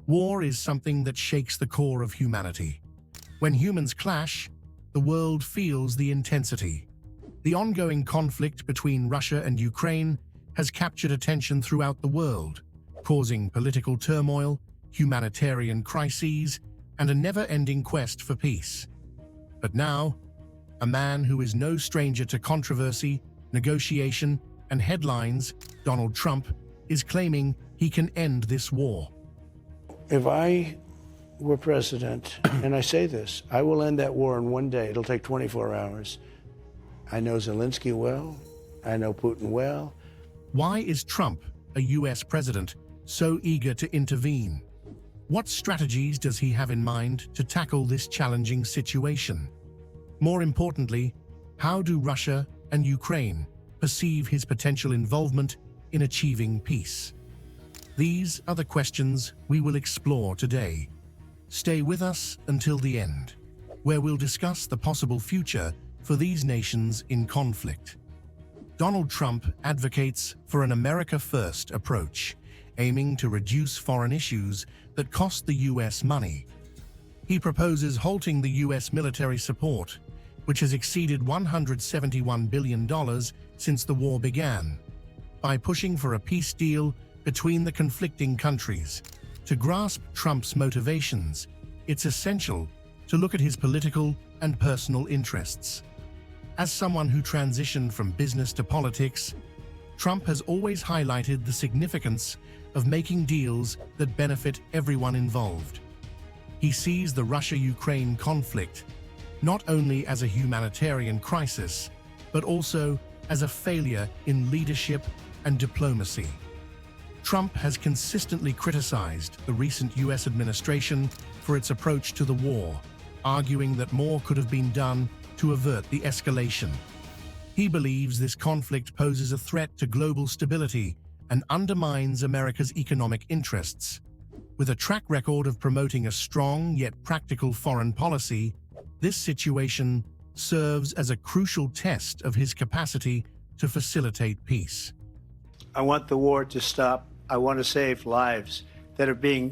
War is something that shakes the core of humanity. When humans clash, the world feels the intensity. The ongoing conflict between Russia and Ukraine has captured attention throughout the world, causing political turmoil, humanitarian crises, and a never-ending quest for peace. But now, a man who is no stranger to controversy, negotiation, and headlines, Donald Trump, is claiming he can end this war. If I were president, and I say this, I will end that war in one day. It'll take 24 hours. I know Zelensky well. I know Putin well. Why is Trump, a US president, so eager to intervene? What strategies does he have in mind to tackle this challenging situation? More importantly, how do Russia and Ukraine perceive his potential involvement in achieving peace? These are the questions we will explore today. Stay with us until the end, where we'll discuss the possible future for these nations in conflict. Donald Trump advocates for an America First approach, aiming to reduce foreign issues that cost the US money. He proposes halting the US military support, which has exceeded $171 billion since the war began, by pushing for a peace deal between the conflicting countries. To grasp Trump's motivations, it's essential to look at his political and personal interests. As someone who transitioned from business to politics, Trump has always highlighted the significance of making deals that benefit everyone involved. He sees the Russia-Ukraine conflict not only as a humanitarian crisis, but also as a failure in leadership and diplomacy. Trump has consistently criticized the recent US administration for its approach to the war, arguing that more could have been done to avert the escalation. He believes this conflict poses a threat to global stability and undermines America's economic interests. With a track record of promoting a strong yet practical foreign policy, this situation serves as a crucial test of his capacity to facilitate peace. I want the war to stop. I want to save lives that are being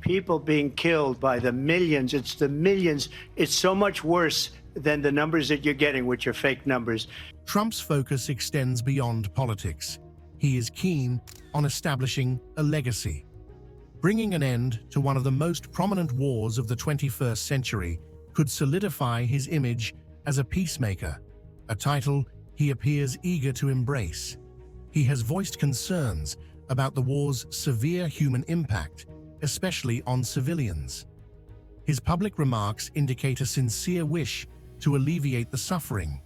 people being killed by the millions. It's the millions. It's so much worse than the numbers that you're getting, which are fake numbers. Trump's focus extends beyond politics. He is keen on establishing a legacy. Bringing an end to one of the most prominent wars of the 21st century could solidify his image as a peacemaker, a title he appears eager to embrace. He has voiced concerns about the war's severe human impact, especially on civilians. His public remarks indicate a sincere wish to alleviate the suffering,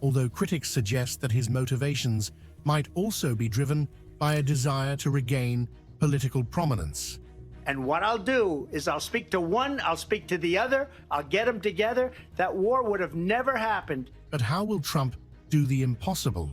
although critics suggest that his motivations might also be driven by a desire to regain political prominence. And what I'll do is I'll speak to one, I'll speak to the other, I'll get them together. That war would have never happened. But how will Trump do the impossible?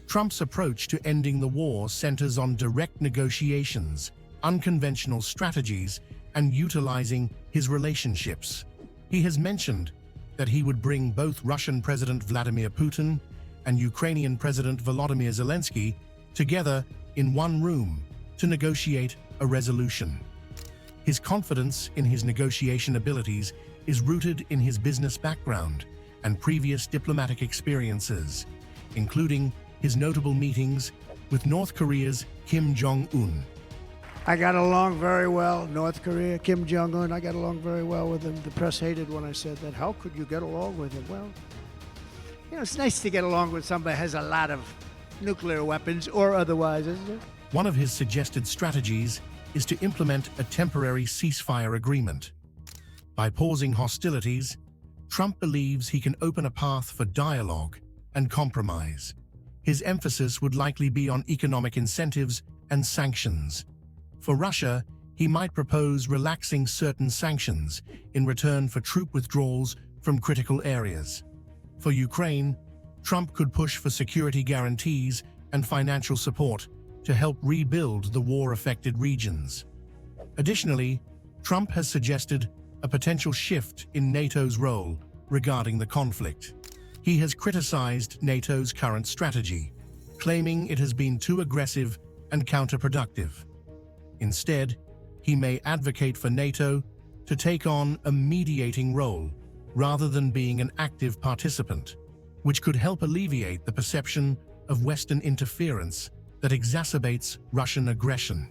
Trump's approach to ending the war centers on direct negotiations, unconventional strategies, and utilizing his relationships. He has mentioned that he would bring both Russian President Vladimir Putin and Ukrainian President Volodymyr Zelensky together in one room to negotiate a resolution. His confidence in his negotiation abilities is rooted in his business background and previous diplomatic experiences, including his notable meetings with North Korea's Kim Jong-un. I got along very well. North Korea, Kim Jong-un, I got along very well with him. The press hated when I said that. How could you get along with him? Well, it's nice to get along with somebody who has a lot of nuclear weapons or otherwise, isn't it? One of his suggested strategies is to implement a temporary ceasefire agreement. By pausing hostilities, Trump believes he can open a path for dialogue and compromise. His emphasis would likely be on economic incentives and sanctions. For Russia, he might propose relaxing certain sanctions in return for troop withdrawals from critical areas. For Ukraine, Trump could push for security guarantees and financial support to help rebuild the war-affected regions. Additionally, Trump has suggested a potential shift in NATO's role regarding the conflict. He has criticized NATO's current strategy, claiming it has been too aggressive and counterproductive. Instead, he may advocate for NATO to take on a mediating role rather than being an active participant, which could help alleviate the perception of Western interference that exacerbates Russian aggression.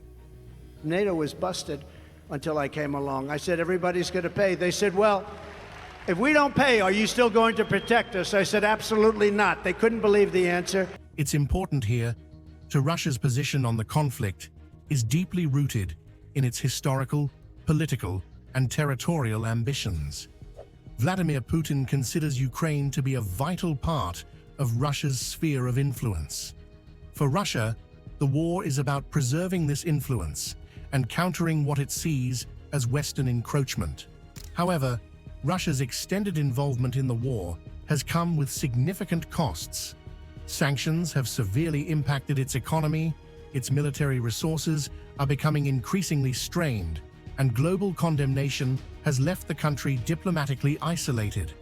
NATO was busted until I came along. I said, everybody's going to pay. They said, well, if we don't pay, are you still going to protect us? I said, absolutely not. They couldn't believe the answer. It's important here to Russia's position on the conflict is deeply rooted in its historical, political, and territorial ambitions. Vladimir Putin considers Ukraine to be a vital part of Russia's sphere of influence. For Russia, the war is about preserving this influence and countering what it sees as Western encroachment. However, Russia's extended involvement in the war has come with significant costs. Sanctions have severely impacted its economy, its military resources are becoming increasingly strained, and global condemnation has left the country diplomatically isolated.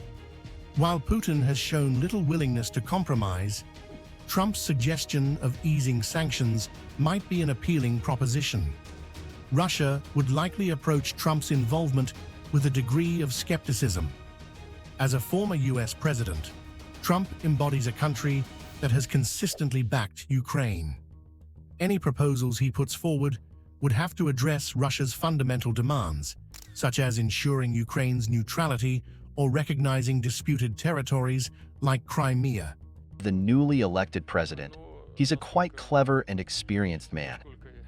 While Putin has shown little willingness to compromise, Trump's suggestion of easing sanctions might be an appealing proposition. Russia would likely approach Trump's involvement with a degree of skepticism. As a former US president, Trump embodies a country that has consistently backed Ukraine. Any proposals he puts forward would have to address Russia's fundamental demands, such as ensuring Ukraine's neutrality or recognizing disputed territories like Crimea. The newly elected president, he's a quite clever and experienced man.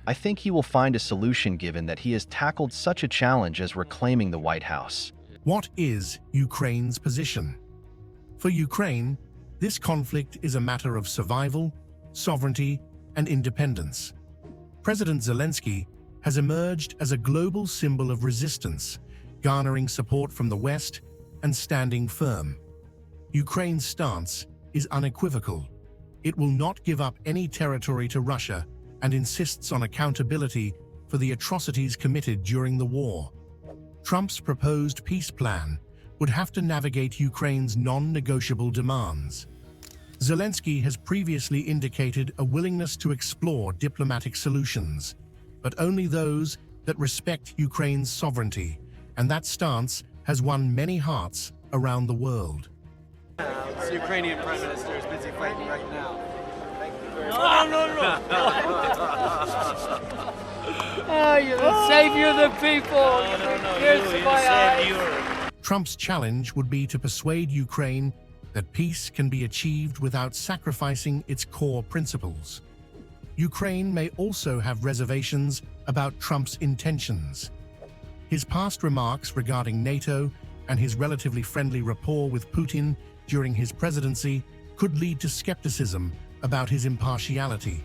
I think he will find a solution given that he has tackled such a challenge as reclaiming the White House. What is Ukraine's position? For Ukraine, this conflict is a matter of survival, sovereignty, and independence. President Zelensky has emerged as a global symbol of resistance, garnering support from the West and standing firm. Ukraine's stance is unequivocal. It will not give up any territory to Russia and insists on accountability for the atrocities committed during the war. Trump's proposed peace plan would have to navigate Ukraine's non-negotiable demands. Zelensky has previously indicated a willingness to explore diplomatic solutions, but only those that respect Ukraine's sovereignty, and that stance has won many hearts around the world. The Ukrainian Prime Minister is busy fighting right now. No. Oh, you're the savior of the people. You're the savior. Trump's challenge would be to persuade Ukraine that peace can be achieved without sacrificing its core principles. Ukraine may also have reservations about Trump's intentions. His past remarks regarding NATO and his relatively friendly rapport with Putin during his presidency could lead to skepticism about his impartiality.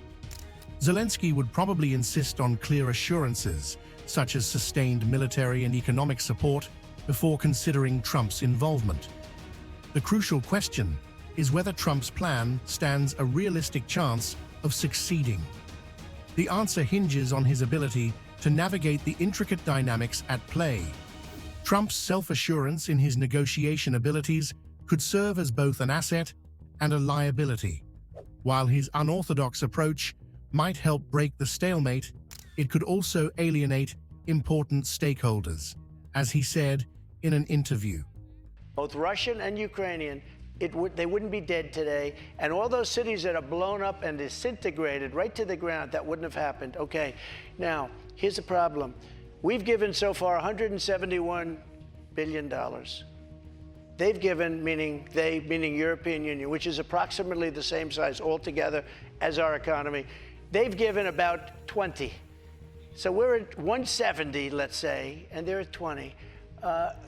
Zelensky would probably insist on clear assurances, such as sustained military and economic support, before considering Trump's involvement. The crucial question is whether Trump's plan stands a realistic chance of succeeding. The answer hinges on his ability to navigate the intricate dynamics at play. Trump's self-assurance in his negotiation abilities could serve as both an asset and a liability. While his unorthodox approach might help break the stalemate, it could also alienate important stakeholders, as he said in an interview. Both Russian and Ukrainian, they wouldn't be dead today. And all those cities that are blown up and disintegrated right to the ground, that wouldn't have happened. Okay, now, here's the problem. We've given so far $171 billion. They've given, meaning European Union, which is approximately the same size altogether as our economy. They've given about 20. So we're at 170, let's say, and they're at 20.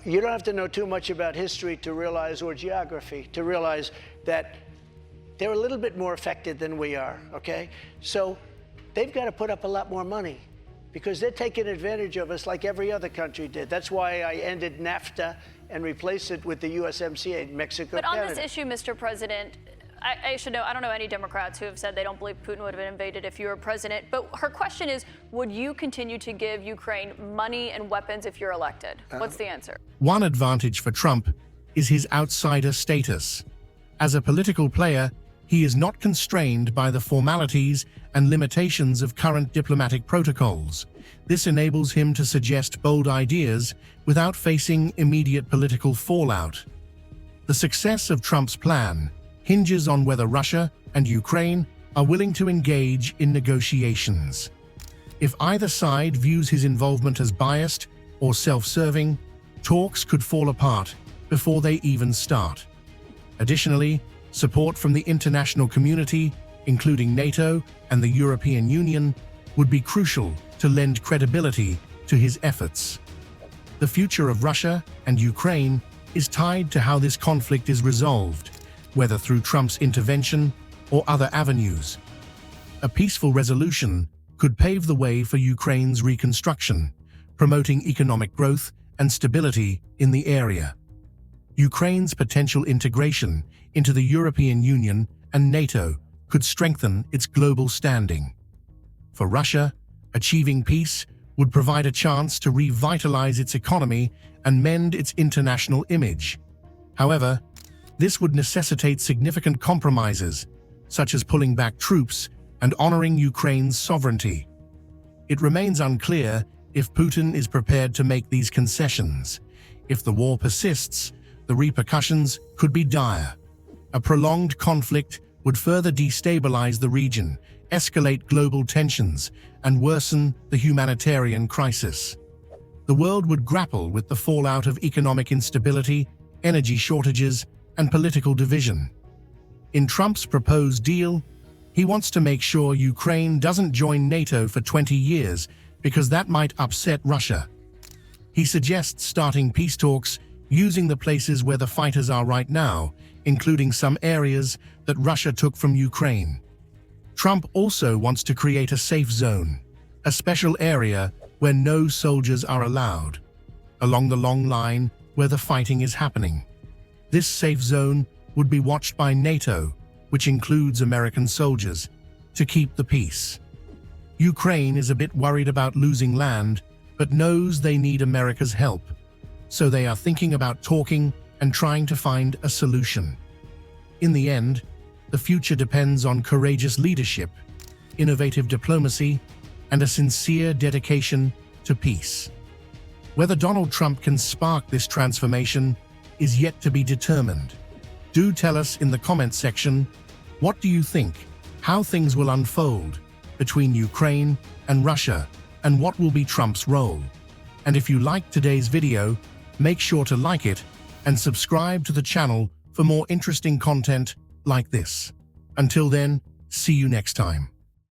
You don't have to know too much about history to realize, or geography, to realize that they're a little bit more affected than we are, okay? So they've got to put up a lot more money because they're taking advantage of us like every other country did. That's why I ended NAFTA and replaced it with the USMCA, Mexico, But on Canada. this issue, Mr. President, I should know, I don't know any Democrats who have said they don't believe Putin would have invaded if you were president. But her question is, would you continue to give Ukraine money and weapons if you're elected? What's the answer? One advantage for Trump is his outsider status. As a political player, he is not constrained by the formalities and limitations of current diplomatic protocols, This enables him to suggest bold ideas without facing immediate political fallout. The success of Trump's plan hinges on whether Russia and Ukraine are willing to engage in negotiations. If either side views his involvement as biased or self-serving, talks could fall apart before they even start. Additionally, support from the international community, including NATO and the European Union, would be crucial to lend credibility to his efforts. The future of Russia and Ukraine is tied to how this conflict is resolved, whether through Trump's intervention or other avenues. A peaceful resolution could pave the way for Ukraine's reconstruction, promoting economic growth and stability in the area. Ukraine's potential integration into the European Union and NATO could strengthen its global standing. For Russia, achieving peace would provide a chance to revitalize its economy and mend its international image. However, this would necessitate significant compromises, such as pulling back troops and honoring Ukraine's sovereignty. It remains unclear if Putin is prepared to make these concessions. If the war persists, the repercussions could be dire. A prolonged conflict would further destabilize the region, escalate global tensions, and worsen the humanitarian crisis. The world would grapple with the fallout of economic instability, energy shortages, and political division. In Trump's proposed deal, he wants to make sure Ukraine doesn't join NATO for 20 years because that might upset Russia. He suggests starting peace talks using the places where the fighters are right now, including some areas that Russia took from Ukraine. Trump also wants to create a safe zone, a special area where no soldiers are allowed, along the long line where the fighting is happening. This safe zone would be watched by NATO, which includes American soldiers, to keep the peace. Ukraine is a bit worried about losing land, but knows they need America's help, so they are thinking about talking and trying to find a solution. In the end, the future depends on courageous leadership, innovative diplomacy, and a sincere dedication to peace. Whether Donald Trump can spark this transformation is yet to be determined. Do tell us in the comments section, what do you think? How things will unfold between Ukraine and Russia, and what will be Trump's role? And if you liked today's video, make sure to like it and subscribe to the channel for more interesting content like this. Until then, see you next time.